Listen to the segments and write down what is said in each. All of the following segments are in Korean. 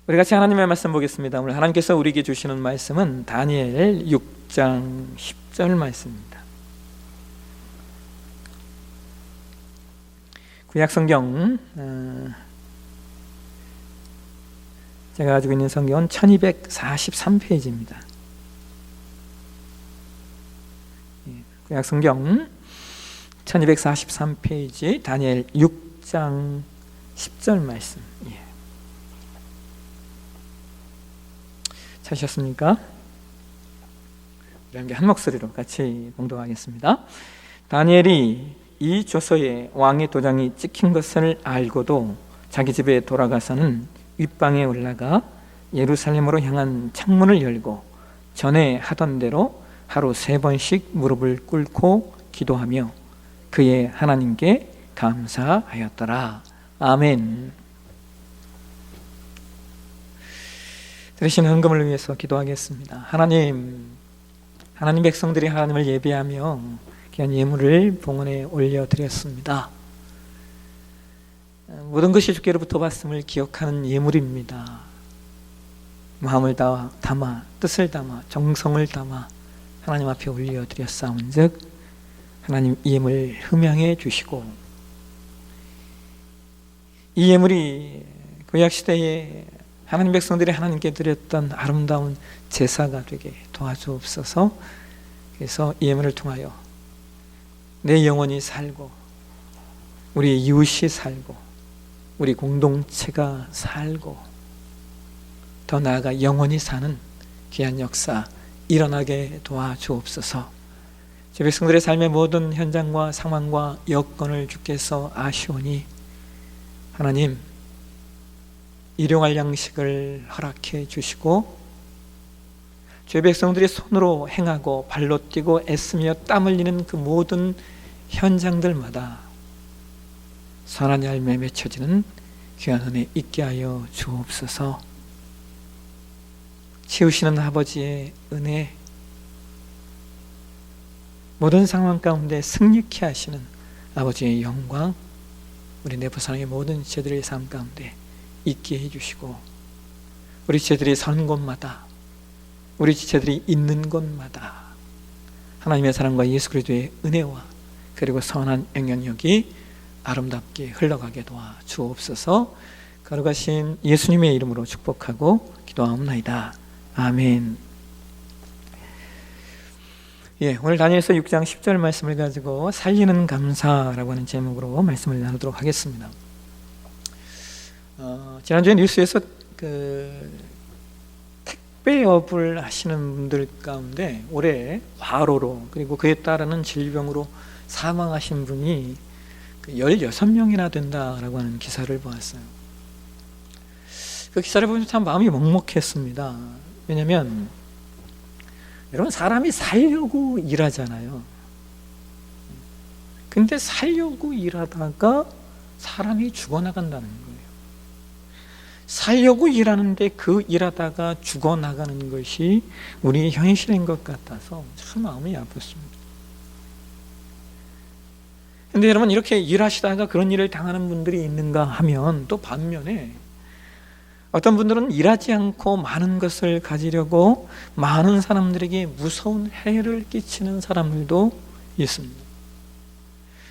우리 같이 하나님의 말씀 보겠습니다. 오늘 하나님께서 우리에게 주시는 말씀은 다니엘 6장 10절 말씀입니다. 구약 성경, 제가 가지고 있는 성경은 1243페이지입니다. 구약 성경 1243페이지 다니엘 6장 10절 말씀. 찾으셨습니까? 우리 함께 한 목소리로 같이 봉독하겠습니다. 다니엘이 이 조서에 왕의 도장이 찍힌 것을 알고도 자기 집에 돌아가서는 윗방에 올라가 예루살렘으로 향한 창문을 열고 전에 하던 대로 하루 3번씩 무릎을 꿇고 기도하며 그의 하나님께 감사하였더라. 아멘. 들으시는 헌금을 위해서 기도하겠습니다. 하나님 백성들이 하나님을 예배하며 귀한 예물을 봉헌에 올려드렸습니다. 모든 것이 주께로부터 받음을 기억하는 예물입니다. 마음을 담아 뜻을 담아 정성을 담아 하나님 앞에 올려드렸사온즉 하나님 이 예물 흠양해 주시고 이 예물이 구약시대에 하나님 백성들이 하나님께 드렸던 아름다운 제사가 되게 도와주옵소서. 그래서 이 예물을 통하여 내 영혼이 살고 우리 이웃이 살고 우리 공동체가 살고 더 나아가 영원히 사는 귀한 역사 일어나게 도와주옵소서. 제 백성들의 삶의 모든 현장과 상황과 여건을 주께서 아시오니 하나님 일용할 양식을 허락해 주시고 죄 백성들이 손으로 행하고 발로 뛰고 애쓰며 땀 흘리는 그 모든 현장들마다 선한 열매 맺혀지는 귀한 은혜 있게 하여 주옵소서. 치우시는 아버지의 은혜, 모든 상황 가운데 승리케 하시는 아버지의 영광, 우리 내부사랑의 모든 지체들의 삶 가운데 있게 해주시고 우리 지체들이 서는 곳마다 우리 지체들이 있는 곳마다 하나님의 사랑과 예수 그리스도의 은혜와 그리고 선한 영향력이 아름답게 흘러가게 도와 주옵소서. 거룩하신 예수님의 이름으로 축복하고 기도하옵나이다. 아멘. 오늘 다니엘서 6장 10절 말씀을 가지고 살리는 감사라고 하는 제목으로 말씀을 나누도록 하겠습니다. 지난주에 뉴스에서 택배업을 하시는 분들 가운데 올해 과로로 그리고 그에 따르는 질병으로 사망하신 분이 16명이나 된다라고 하는 기사를 보았어요. 그 기사를 보면서 참 마음이 먹먹했습니다. 왜냐하면 여러분 사람이 살려고 일하잖아요. 근데 살려고 일하다가 사람이 죽어나간다는 거예요. 살려고 일하는데 그 일하다가 죽어나가는 것이 우리의 현실인 것 같아서 참 마음이 아팠습니다. 근데 여러분 이렇게 일하시다가 그런 일을 당하는 분들이 있는가 하면 또 반면에 어떤 분들은 일하지 않고 많은 것을 가지려고 많은 사람들에게 무서운 해를 끼치는 사람들도 있습니다.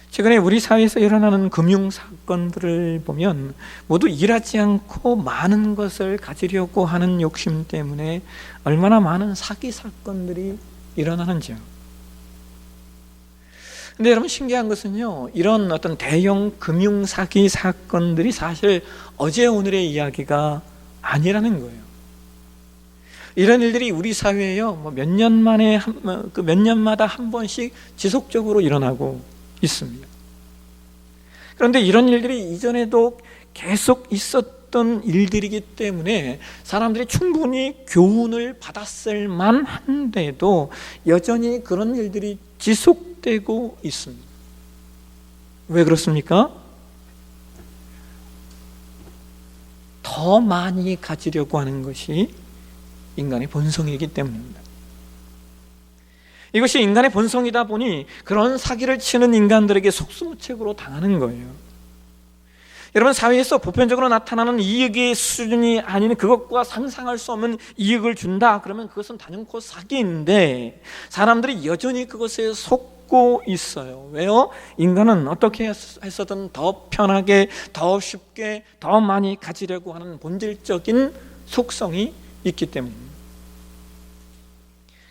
최근에 우리 사회에서 일어나는 금융사건들을 보면 모두 일하지 않고 많은 것을 가지려고 하는 욕심 때문에 얼마나 많은 사기 사건들이 일어나는지요. 근데 여러분 신기한 것은요, 이런 어떤 대형 금융사기 사건들이 사실 어제 오늘의 이야기가 아니라는 거예요. 이런 일들이 우리 사회에요, 몇 년마다 한 번씩 지속적으로 일어나고 있습니다. 그런데 이런 일들이 이전에도 계속 있었던 일들이기 때문에 사람들이 충분히 교훈을 받았을 만한데도 여전히 그런 일들이 지속되고 있습니다. 왜 그렇습니까? 더 많이 가지려고 하는 것이 인간의 본성이기 때문입니다. 이것이 인간의 본성이다 보니 그런 사기를 치는 인간들에게 속수무책으로 당하는 거예요. 여러분, 사회에서 보편적으로 나타나는 이익의 수준이 아닌 그것과 상상할 수 없는 이익을 준다, 그러면 그것은 단연코 사기인데 사람들이 여전히 그것에 속고 있어요. 왜요? 인간은 어떻게 해서든 더 편하게, 더 쉽게, 더 많이 가지려고 하는 본질적인 속성이 있기 때문입니다.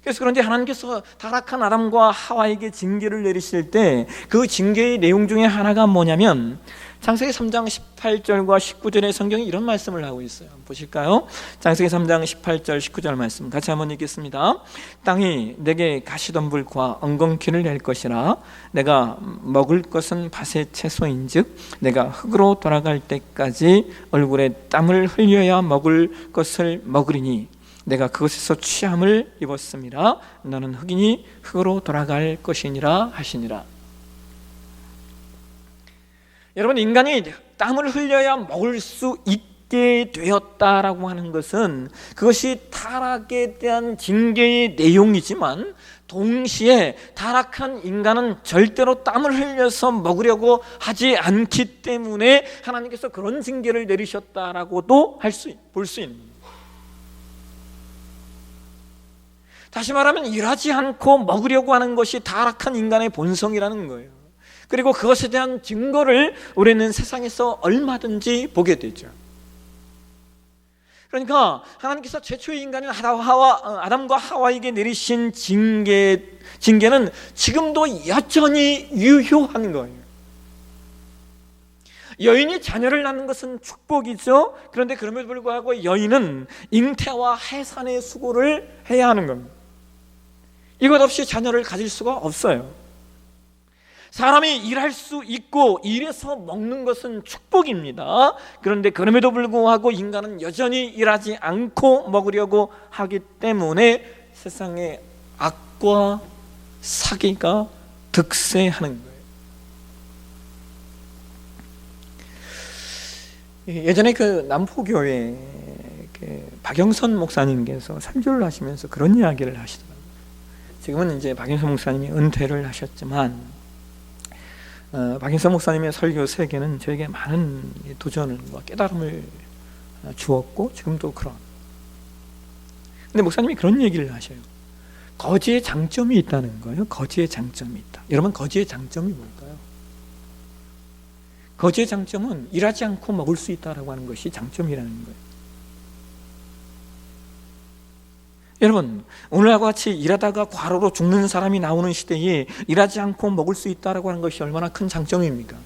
그래서 그런데 하나님께서 타락한 아담과 하와에게 징계를 내리실 때 그 징계의 내용 중에 하나가 뭐냐면, 창세기 3장 18절과 19절의 성경이 이런 말씀을 하고 있어요. 보실까요? 창세기 3장 18절 19절 말씀 같이 한번 읽겠습니다. 땅이 내게 가시덤불과 엉겅퀴를 낼 것이라. 내가 먹을 것은 밭의 채소인즉 내가 흙으로 돌아갈 때까지 얼굴에 땀을 흘려야 먹을 것을 먹으리니 내가 그것에서 취함을 입었음이라. 너는 흙이니 흙으로 돌아갈 것이니라 하시니라. 여러분, 인간이 땀을 흘려야 먹을 수 있게 되었다라고 하는 것은 그것이 타락에 대한 징계의 내용이지만, 동시에 타락한 인간은 절대로 땀을 흘려서 먹으려고 하지 않기 때문에 하나님께서 그런 징계를 내리셨다라고도 볼 수 있는, 다시 말하면 일하지 않고 먹으려고 하는 것이 타락한 인간의 본성이라는 거예요. 그리고 그것에 대한 증거를 우리는 세상에서 얼마든지 보게 되죠. 그러니까 하나님께서 최초의 인간인 아담과 하와에게 내리신 징계는 지금도 여전히 유효한 거예요. 여인이 자녀를 낳는 것은 축복이죠. 그런데 그럼에도 불구하고 여인은 잉태와 해산의 수고를 해야 하는 겁니다. 이것 없이 자녀를 가질 수가 없어요. 사람이 일할 수 있고 일해서 먹는 것은 축복입니다. 그런데 그럼에도 불구하고 인간은 여전히 일하지 않고 먹으려고 하기 때문에 세상에 악과 사기가 득세하는 거예요. 예전에 그 남포교회 박영선 목사님께서 설교를 하시면서 그런 이야기를 하시더라고요. 지금은 이제 박영선 목사님이 은퇴를 하셨지만, 박인선 목사님의 설교 세계는 저에게 많은 도전과 깨달음을 주었고 지금도 그런. 근데 목사님이 그런 얘기를 하셔요. 거지의 장점이 있다는 거예요. 거지의 장점이 있다. 여러분, 거지의 장점이 뭘까요? 거지의 장점은 일하지 않고 먹을 수 있다라고 하는 것이 장점이라는 거예요. 여러분, 오늘과 같이 일하다가 과로로 죽는 사람이 나오는 시대에 일하지 않고 먹을 수 있다고 하는 것이 얼마나 큰 장점입니까?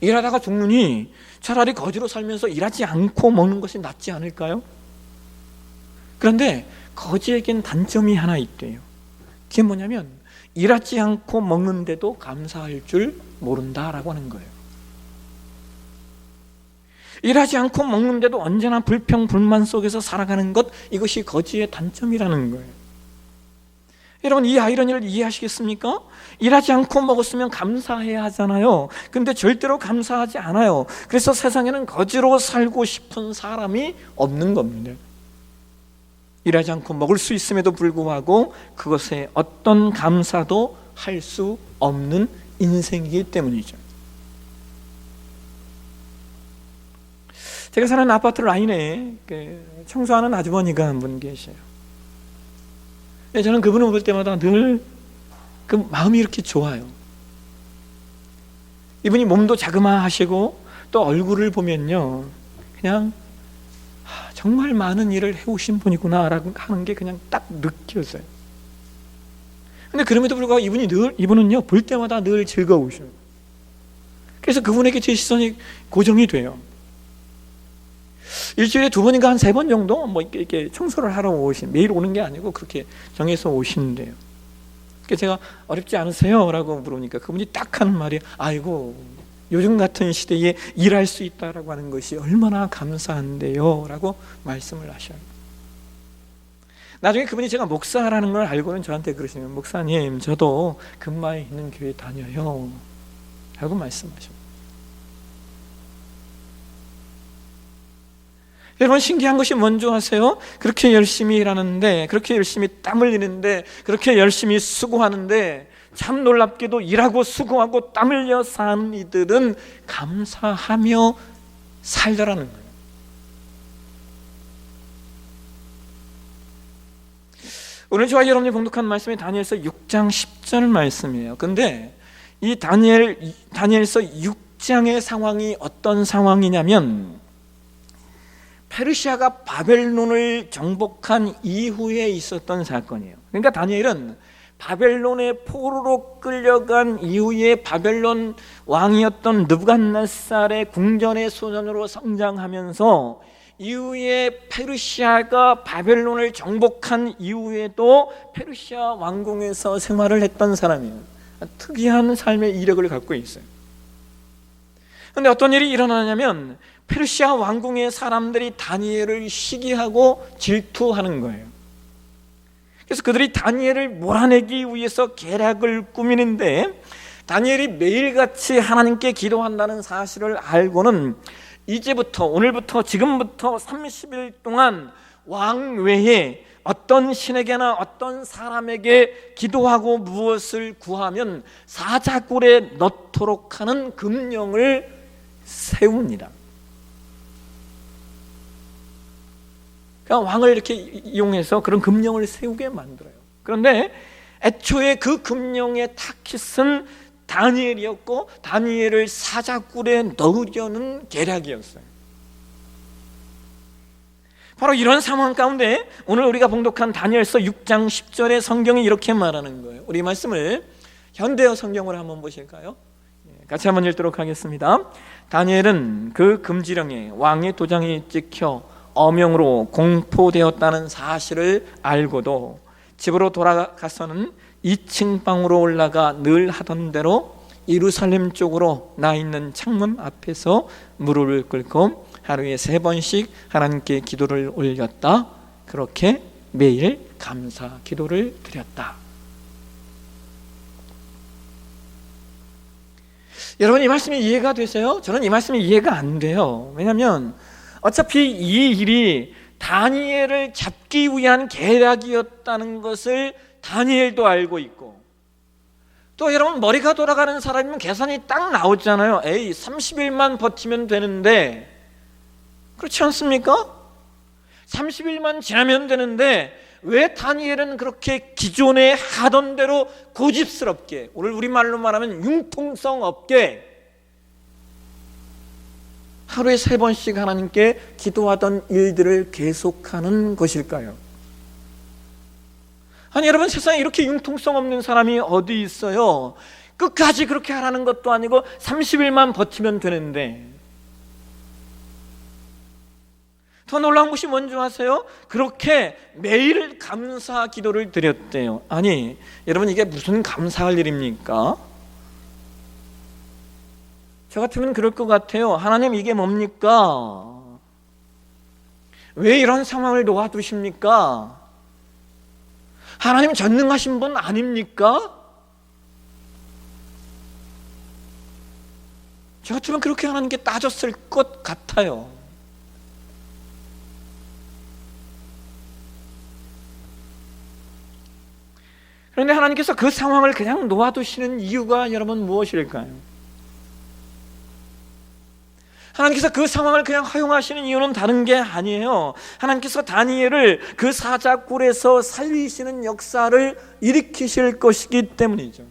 일하다가 죽느니 차라리 거지로 살면서 일하지 않고 먹는 것이 낫지 않을까요? 그런데 거지에겐 단점이 하나 있대요. 그게 뭐냐면 일하지 않고 먹는데도 감사할 줄 모른다라고 하는 거예요. 일하지 않고 먹는데도 언제나 불평, 불만 속에서 살아가는 것, 이것이 거지의 단점이라는 거예요. 여러분, 이 아이러니를 이해하시겠습니까? 일하지 않고 먹었으면 감사해야 하잖아요. 근데 절대로 감사하지 않아요. 그래서 세상에는 거지로 살고 싶은 사람이 없는 겁니다. 일하지 않고 먹을 수 있음에도 불구하고 그것에 어떤 감사도 할 수 없는 인생이기 때문이죠. 제가 사는 아파트 라인에 청소하는 아주머니가 한 분 계셔요. 저는 그분을 볼 때마다 늘 그 마음이 이렇게 좋아요. 이분이 몸도 자그마하시고 또 얼굴을 보면요, 그냥 정말 많은 일을 해오신 분이구나 라고 하는 게 그냥 딱 느껴져요. 근데 그럼에도 불구하고 이분은요, 볼 때마다 늘 즐거우셔요. 그래서 그분에게 제 시선이 고정이 돼요. 일주일에 2번인가 한 3번 정도 이렇게 청소를 하러 매일 오는 게 아니고 그렇게 정해서 오시는데요. 그래서 제가 어렵지 않으세요? 라고 물으니까 그분이 딱 하는 말이, 아이고, 요즘 같은 시대에 일할 수 있다라고 하는 것이 얼마나 감사한데요? 라고 말씀을 하셔요. 나중에 그분이 제가 목사라는 걸 알고는 저한테 그러시면, 목사님, 저도 근마에 있는 교회 다녀요. 라고 말씀하셔요. 여러분, 신기한 것이 뭔지 아세요? 그렇게 열심히 일하는데, 그렇게 열심히 땀 흘리는데, 그렇게 열심히 수고하는데 참 놀랍게도 일하고 수고하고 땀 흘려 사는 이들은 감사하며 살더라는 거예요. 오늘 저와 여러분이 봉독한 말씀이 다니엘서 6장 10절 말씀이에요. 근데 이 다니엘서 6장의 상황이 어떤 상황이냐면 페르시아가 바벨론을 정복한 이후에 있었던 사건이에요. 그러니까 다니엘은 바벨론의 포로로 끌려간 이후에 바벨론 왕이었던 느부갓네살의 궁전의 소년으로 성장하면서 이후에 페르시아가 바벨론을 정복한 이후에도 페르시아 왕궁에서 생활을 했던 사람이에요. 특이한 삶의 이력을 갖고 있어요. 그런데 어떤 일이 일어나냐면 페르시아 왕궁의 사람들이 다니엘을 시기하고 질투하는 거예요. 그래서 그들이 다니엘을 몰아내기 위해서 계략을 꾸미는데, 다니엘이 매일같이 하나님께 기도한다는 사실을 알고는 이제부터, 오늘부터, 지금부터 30일 동안 왕 외에 어떤 신에게나 어떤 사람에게 기도하고 무엇을 구하면 사자굴에 넣도록 하는 금령을 세웁니다. 그러니까 왕을 이렇게 이용해서 그런 금령을 세우게 만들어요. 그런데 애초에 그 금령의 타깃은 다니엘이었고, 다니엘을 사자굴에 넣으려는 계략이었어요. 바로 이런 상황 가운데 오늘 우리가 봉독한 다니엘서 6장 10절의 성경이 이렇게 말하는 거예요. 우리 말씀을 현대어 성경으로 한번 보실까요? 같이 한번 읽도록 하겠습니다. 다니엘은 그 금지령에 왕의 도장이 찍혀 어명으로 공포되었다는 사실을 알고도 집으로 돌아가서는 2층 방으로 올라가 늘 하던 대로 예루살렘 쪽으로 나 있는 창문 앞에서 무릎을 꿇고 하루에 3번씩 하나님께 기도를 올렸다. 그렇게 매일 감사 기도를 드렸다. 여러분, 이 말씀이 이해가 되세요? 저는 이 말씀이 이해가 안 돼요. 왜냐하면 어차피 이 일이 다니엘을 잡기 위한 계략이었다는 것을 다니엘도 알고 있고, 또 여러분 머리가 돌아가는 사람이면 계산이 딱 나오잖아요. 에이, 30일만 버티면 되는데, 그렇지 않습니까? 30일만 지나면 되는데 왜 다니엘은 그렇게 기존에 하던 대로 고집스럽게, 오늘 우리말로 말하면 융통성 없게 하루에 3번씩 하나님께 기도하던 일들을 계속하는 것일까요? 아니 여러분, 세상에 이렇게 융통성 없는 사람이 어디 있어요? 끝까지 그렇게 하라는 것도 아니고 30일만 버티면 되는데. 더 놀라운 것이 뭔지 아세요? 그렇게 매일 감사 기도를 드렸대요. 아니 여러분, 이게 무슨 감사할 일입니까? 저 같으면 그럴 것 같아요. 하나님, 이게 뭡니까? 왜 이런 상황을 놓아두십니까? 하나님 전능하신 분 아닙니까? 저 같으면 그렇게 하나님께 따졌을 것 같아요. 그런데 하나님께서 그 상황을 그냥 놓아두시는 이유가 여러분 무엇일까요? 하나님께서 그 상황을 그냥 허용하시는 이유는 다른 게 아니에요. 하나님께서 다니엘을 그 사자굴에서 살리시는 역사를 일으키실 것이기 때문이죠.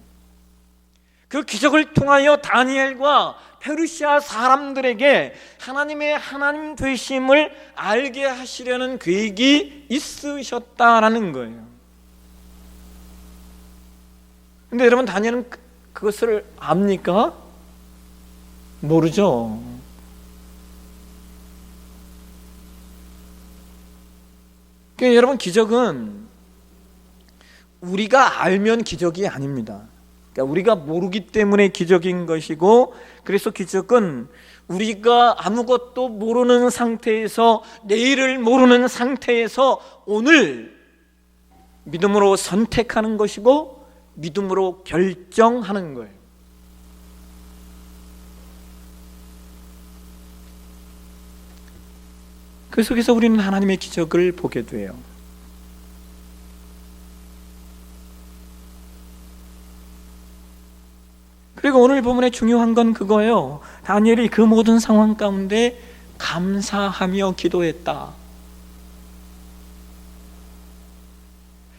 그 기적을 통하여 다니엘과 페르시아 사람들에게 하나님의 하나님 되심을 알게 하시려는 계획이 있으셨다라는 거예요. 근데 여러분, 다니엘은 그것을 압니까? 모르죠. 그러니까 여러분, 기적은 우리가 알면 기적이 아닙니다. 그러니까 우리가 모르기 때문에 기적인 것이고, 그래서 기적은 우리가 아무것도 모르는 상태에서, 내일을 모르는 상태에서 오늘 믿음으로 선택하는 것이고 믿음으로 결정하는 거예요. 그 속에서 우리는 하나님의 기적을 보게 돼요. 부분에 중요한 건 그거예요. 다니엘이 그 모든 상황 가운데 감사하며 기도했다.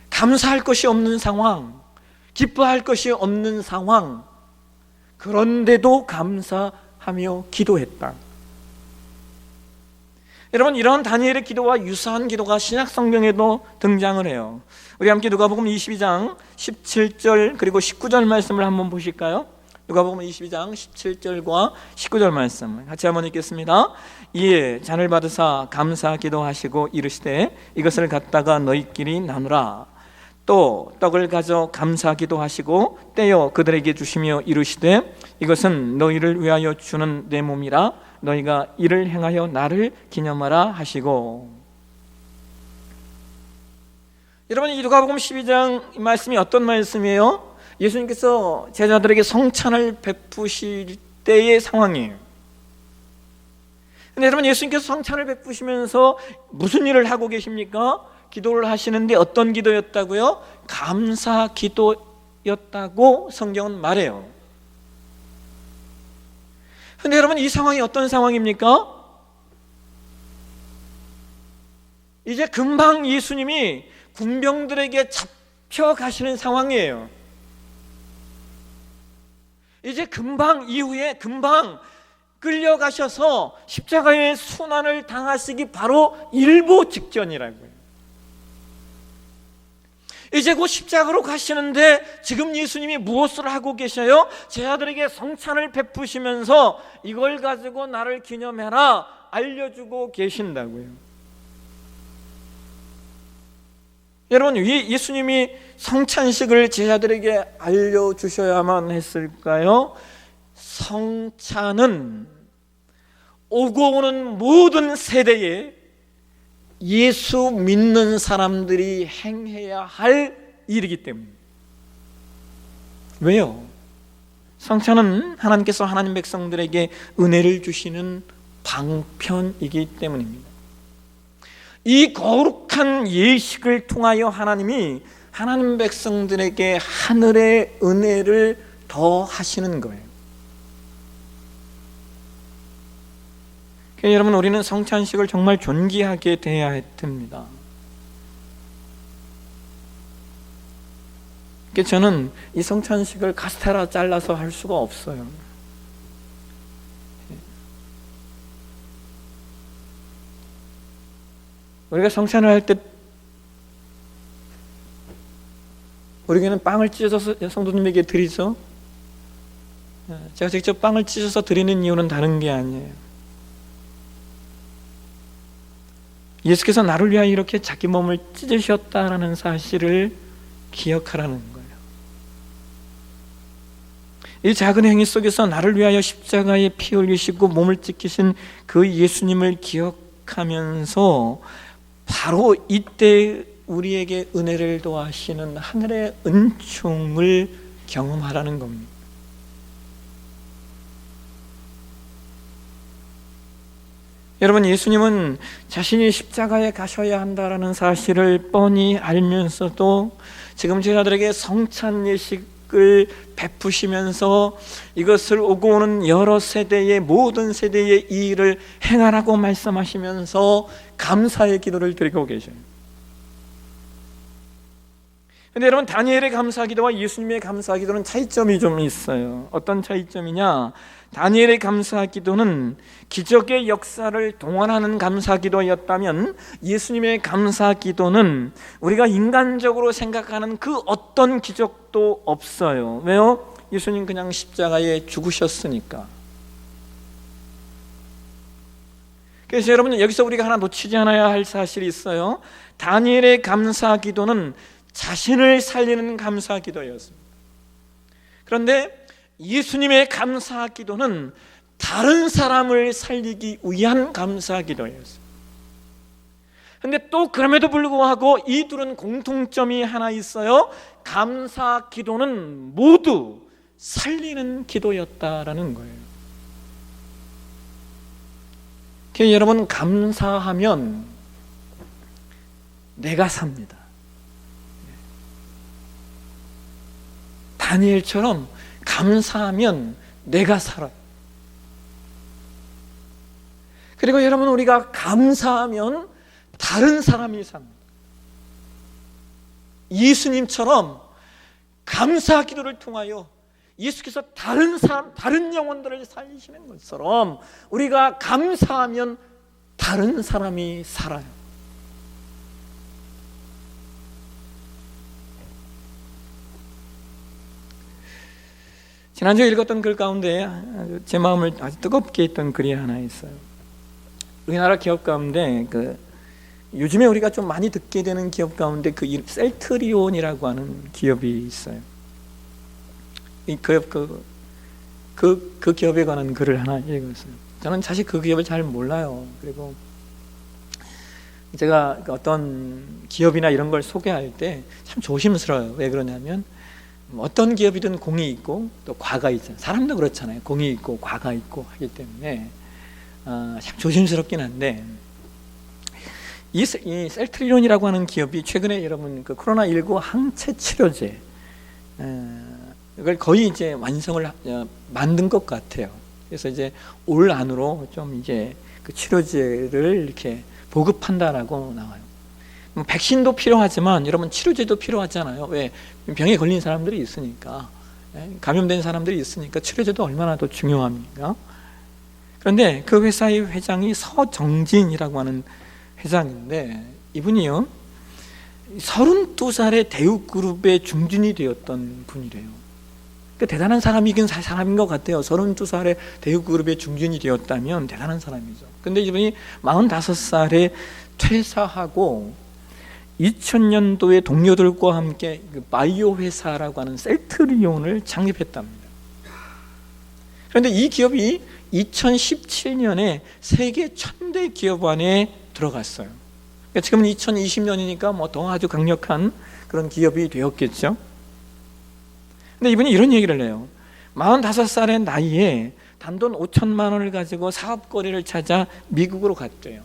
감사할 것이 없는 상황, 기뻐할 것이 없는 상황, 그런데도 감사하며 기도했다. 여러분, 이런 다니엘의 기도와 유사한 기도가 신약 성경에도 등장을 해요. 우리 함께 누가복음 22장 17절 그리고 19절 말씀을 한번 보실까요? 누가복음 22장 17절과 19절 말씀 같이 한번 읽겠습니다. 이에 잔을 받으사 감사 기도하시고 이르시되 이것을 갖다가 너희끼리 나누라. 또 떡을 가져 감사 기도하시고 떼어 그들에게 주시며 이르시되 이것은 너희를 위하여 주는 내 몸이라 너희가 이를 행하여 나를 기념하라 하시고. 여러분, 이 누가복음 12장 말씀이 어떤 말씀이에요? 예수님께서 제자들에게 성찬을 베푸실 때의 상황이에요. 근데 여러분, 예수님께서 성찬을 베푸시면서 무슨 일을 하고 계십니까? 기도를 하시는데 어떤 기도였다고요? 감사 기도였다고 성경은 말해요. 근데 여러분, 이 상황이 어떤 상황입니까? 이제 금방 예수님이 군병들에게 잡혀가시는 상황이에요. 이제 금방 이후에 금방 끌려가셔서 십자가의 순환을 당하시기 바로 일보 직전이라고요. 이제 곧 십자가로 가시는데 지금 예수님이 무엇을 하고 계셔요? 제자들에게 성찬을 베푸시면서 이걸 가지고 나를 기념해라 알려주고 계신다고요. 여러분, 왜 예수님이 성찬식을 제자들에게 알려주셔야만 했을까요? 성찬은 오고 오는 모든 세대에 예수 믿는 사람들이 행해야 할 일이기 때문입니다. 왜요? 성찬은 하나님께서 하나님 백성들에게 은혜를 주시는 방편이기 때문입니다. 이 거룩한 예식을 통하여 하나님이 하나님 백성들에게 하늘의 은혜를 더하시는 거예요. 여러분, 우리는 성찬식을 정말 존귀하게 대해야 됩니다. 저는 이 성찬식을 카스테라 잘라서 할 수가 없어요. 우리가 성찬을 할 때 우리 교회는 빵을 찢어서 성도님에게 드리죠. 제가 직접 빵을 찢어서 드리는 이유는 다른 게 아니에요. 예수께서 나를 위하여 이렇게 자기 몸을 찢으셨다라는 사실을 기억하라는 거예요. 이 작은 행위 속에서 나를 위하여 십자가에 피 흘리시고 몸을 찢기신 그 예수님을 기억하면서 바로 이때 우리에게 은혜를 더하시는 하늘의 은총을 경험하라는 겁니다. 여러분, 예수님은 자신이 십자가에 가셔야 한다라는 사실을 뻔히 알면서도 지금 제자들에게 성찬 예식을 베푸시면서 이것을 오고 오는 여러 세대의 모든 세대의 이 일을 행하라고 말씀하시면서 감사의 기도를 드리고 계셔요. 근데 여러분, 다니엘의 감사 기도와 예수님의 감사 기도는 차이점이 좀 있어요. 어떤 차이점이냐? 다니엘의 감사 기도는 기적의 역사를 동원하는 감사 기도였다면 예수님의 감사 기도는 우리가 인간적으로 생각하는 그 어떤 기적도 없어요. 왜요? 예수님 그냥 십자가에 죽으셨으니까. 그래서 여러분, 여기서 우리가 하나 놓치지 않아야 할 사실이 있어요. 다니엘의 감사 기도는 자신을 살리는 감사 기도였습니다. 그런데 예수님의 감사 기도는 다른 사람을 살리기 위한 감사 기도였어요. 그런데 또 그럼에도 불구하고 이 둘은 공통점이 하나 있어요. 감사 기도는 모두 살리는 기도였다라는 거예요. 여러분, 감사하면 내가 삽니다. 다니엘처럼 감사하면 내가 살아요. 그리고 여러분, 우리가 감사하면 다른 사람이 삽니다. 예수님처럼 감사 기도를 통하여 예수께서 다른 사람, 다른 영혼들을 살리시는 것처럼 우리가 감사하면 다른 사람이 살아요. 지난주에 읽었던 글 가운데 제 마음을 아주 뜨겁게 했던 글이 하나 있어요. 우리나라 기업 가운데 요즘에 우리가 좀 많이 듣게 되는 기업 가운데 셀트리온이라고 하는 기업이 있어요. 그 기업에 관한 글을 하나 읽었어요. 저는 사실 그 기업을 잘 몰라요. 그리고 제가 어떤 기업이나 이런 걸 소개할 때 참 조심스러워요. 왜 그러냐면 어떤 기업이든 공이 있고 또 과가 있잖아요. 사람도 그렇잖아요. 공이 있고 과가 있고 하기 때문에 참 조심스럽긴 한데, 이 셀트리온이라고 하는 기업이 최근에 여러분 코로나19 항체 치료제 이걸 거의 이제 완성을 만든 것 같아요. 그래서 이제 올 안으로 좀 이제 그 치료제를 이렇게 보급한다라고 나와요. 백신도 필요하지만 여러분 치료제도 필요하잖아요. 왜? 병에 걸린 사람들이 있으니까, 감염된 사람들이 있으니까 치료제도 얼마나 더 중요합니까? 그런데 그 회사의 회장이 서정진이라고 하는 회장인데, 이분이요 32살에 대우그룹의 중진이 되었던 분이래요. 그러니까 대단한 사람이긴 사람인 것 같아요. 32살에 대우그룹의 중진이 되었다면 대단한 사람이죠. 근데 이분이 45살에 퇴사하고 2000년도에 동료들과 함께 바이오 회사라고 하는 셀트리온을 창립했답니다. 그런데 이 기업이 2017년에 세계 1000대 기업 안에 들어갔어요. 그러니까 지금은 2020년이니까 뭐 더 아주 강력한 그런 기업이 되었겠죠. 근데 이분이 이런 얘기를 해요. 45살의 나이에 단돈 5천만 원을 가지고 사업거리를 찾아 미국으로 갔대요.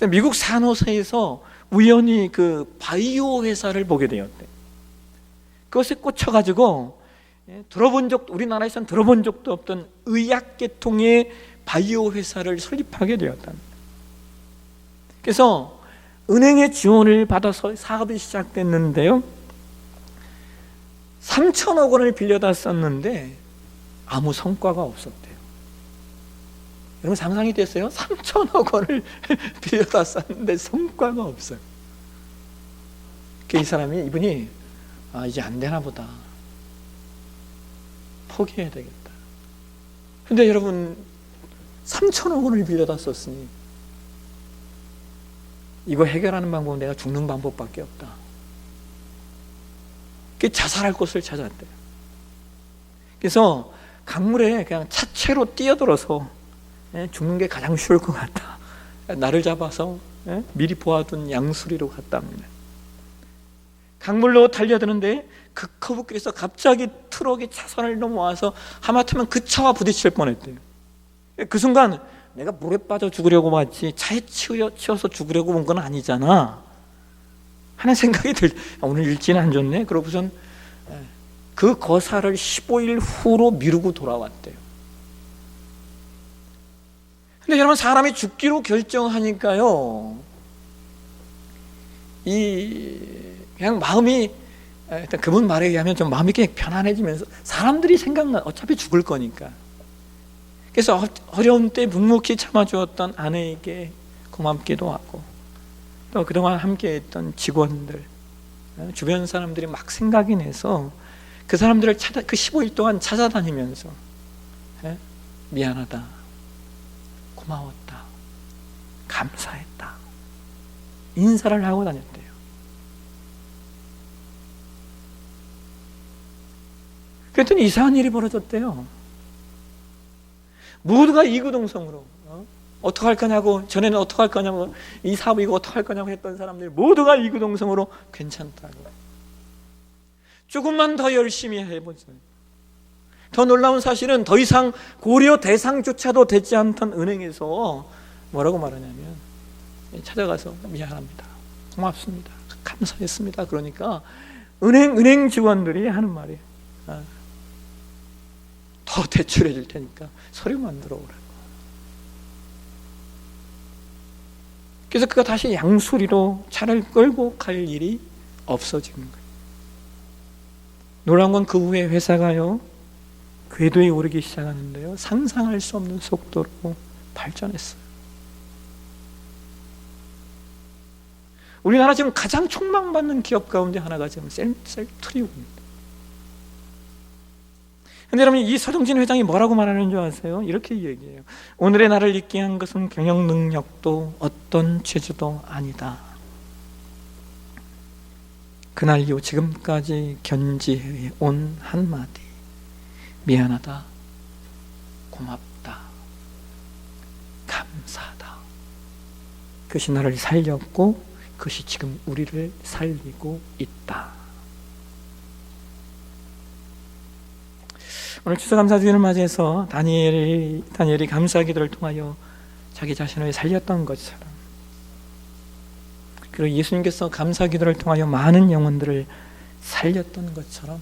미국 산호세에서 우연히 그 바이오 회사를 보게 되었대. 그것에 꽂혀가지고 우리나라에서는 들어본 적도 없던 의약계통의 바이오 회사를 설립하게 되었답니다. 그래서 은행의 지원을 받아서 사업이 시작됐는데요, 3천억 원을 빌려다 썼는데 아무 성과가 없었대요. 여러분 상상이 됐어요? 3천억 원을 빌려다 썼는데 성과가 없어요. 이 사람이, 이분이 이제 안 되나 보다, 포기해야 되겠다. 근데 여러분 3천억 원을 빌려다 썼으니 이거 해결하는 방법은 내가 죽는 방법밖에 없다. 자살할 곳을 찾았대요. 그래서 강물에 그냥 차체로 뛰어들어서 죽는 게 가장 쉬울 것 같다. 나를 잡아서 미리 보아둔 양수리로 갔답니다. 강물로 달려드는데 그 커브길에서 갑자기 트럭이 차선을 넘어와서 하마터면 그 차와 부딪힐 뻔했대요. 그 순간 내가 물에 빠져 죽으려고 왔지 차에 치여서 죽으려고 온 건 아니잖아 하는 생각이 오늘 일지는 안 좋네. 그러고선 그 거사를 15일 후로 미루고 돌아왔대요. 근데 여러분 사람이 죽기로 결정하니까요, 그냥 마음이, 일단 그분 말에 의하면 좀 마음이 이렇게 편안해지면서 사람들이 생각나, 어차피 죽을 거니까. 그래서 어려운 때 묵묵히 참아주었던 아내에게 고맙기도 하고, 또 그동안 함께했던 직원들, 주변 사람들이 막 생각이 나서 그 사람들을 그 15일 동안 찾아다니면서 미안하다, 고마웠다, 감사했다, 인사를 하고 다녔대요. 그랬더니 이상한 일이 벌어졌대요. 모두가 이구동성으로 어떡할 거냐고, 전에는 어떡할 거냐고, 이 사업 이거 어떡할 거냐고 했던 사람들이 모두가 이구동성으로 괜찮다고, 조금만 더 열심히 해보자. 더 놀라운 사실은 더 이상 고려 대상조차도 되지 않던 은행에서 뭐라고 말하냐면, 찾아가서 미안합니다, 고맙습니다, 감사했습니다. 그러니까 은행 직원들이 하는 말이에요. 대출해 줄 테니까 서류 만들어 오라고. 그래서 그가 다시 양수리로 차를 끌고 갈 일이 없어지는 거예요. 놀라운 건 그 후에 회사가요, 궤도에 오르기 시작하는데요, 상상할 수 없는 속도로 발전했어요. 우리나라 지금 가장 촉망받는 기업 가운데 하나가 지금 셀트리온입니다. 근데 여러분, 이 서동진 회장이 뭐라고 말하는 줄 아세요? 이렇게 얘기해요. 오늘의 나를 있게 한 것은 경영 능력도 어떤 재주도 아니다. 그날 이후 지금까지 견지해 온 한마디, 미안하다, 고맙다, 감사하다. 그것이 나를 살렸고 그것이 지금 우리를 살리고 있다. 오늘 추수감사주일을 맞이해서 다니엘이 감사 기도를 통하여 자기 자신을 살렸던 것처럼, 그리고 예수님께서 감사 기도를 통하여 많은 영혼들을 살렸던 것처럼,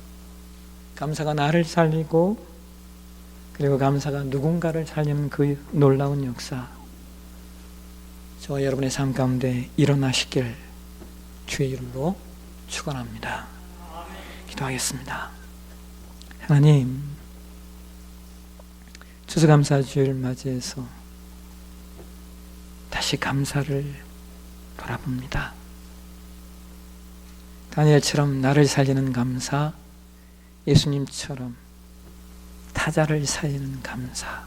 감사가 나를 살리고 그리고 감사가 누군가를 살리는 그 놀라운 역사, 저와 여러분의 삶 가운데 일어나시길 주의 이름으로 축원합니다. 기도하겠습니다. 하나님, 추수감사주일을 맞이해서 다시 감사를 바라봅니다. 다니엘처럼 나를 살리는 감사, 예수님처럼 타자를 살리는 감사,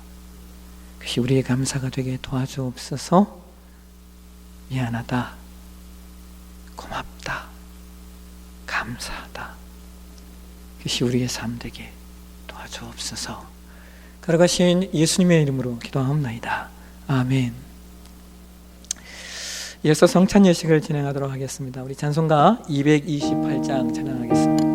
그것이 우리의 감사가 되게 도와주옵소서. 미안하다, 고맙다, 감사하다, 그것이 우리의 삶 되게 도와주옵소서. 걸어가신 예수님의 이름으로 기도하옵나이다. 아멘. 이어서 성찬 예식을 진행하도록 하겠습니다. 우리 찬송가 228장 찬양하겠습니다.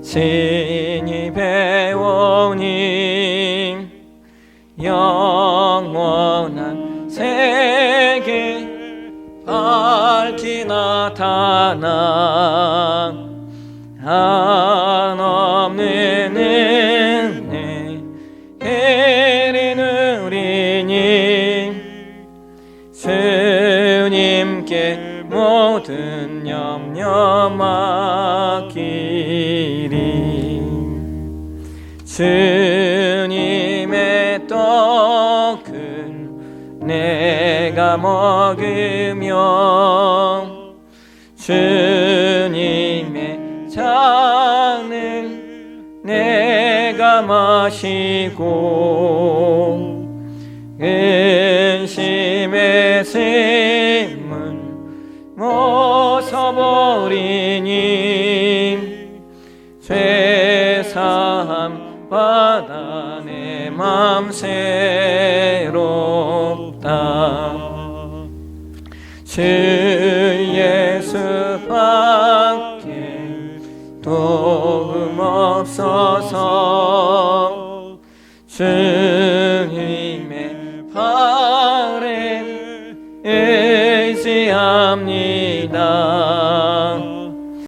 신이 배우니 영원한 세계 밝히 나타나 한없는 은혜 해리 누리니 주님께 모든 염려 맡기리. 주님의 떡을 내가 먹으며 주님의 잔을 내가 마시고 근심의 짐을 벗어버리니 죄사함 받아 내 맘 새롭다. 주 예수밖에 도움 없어서 주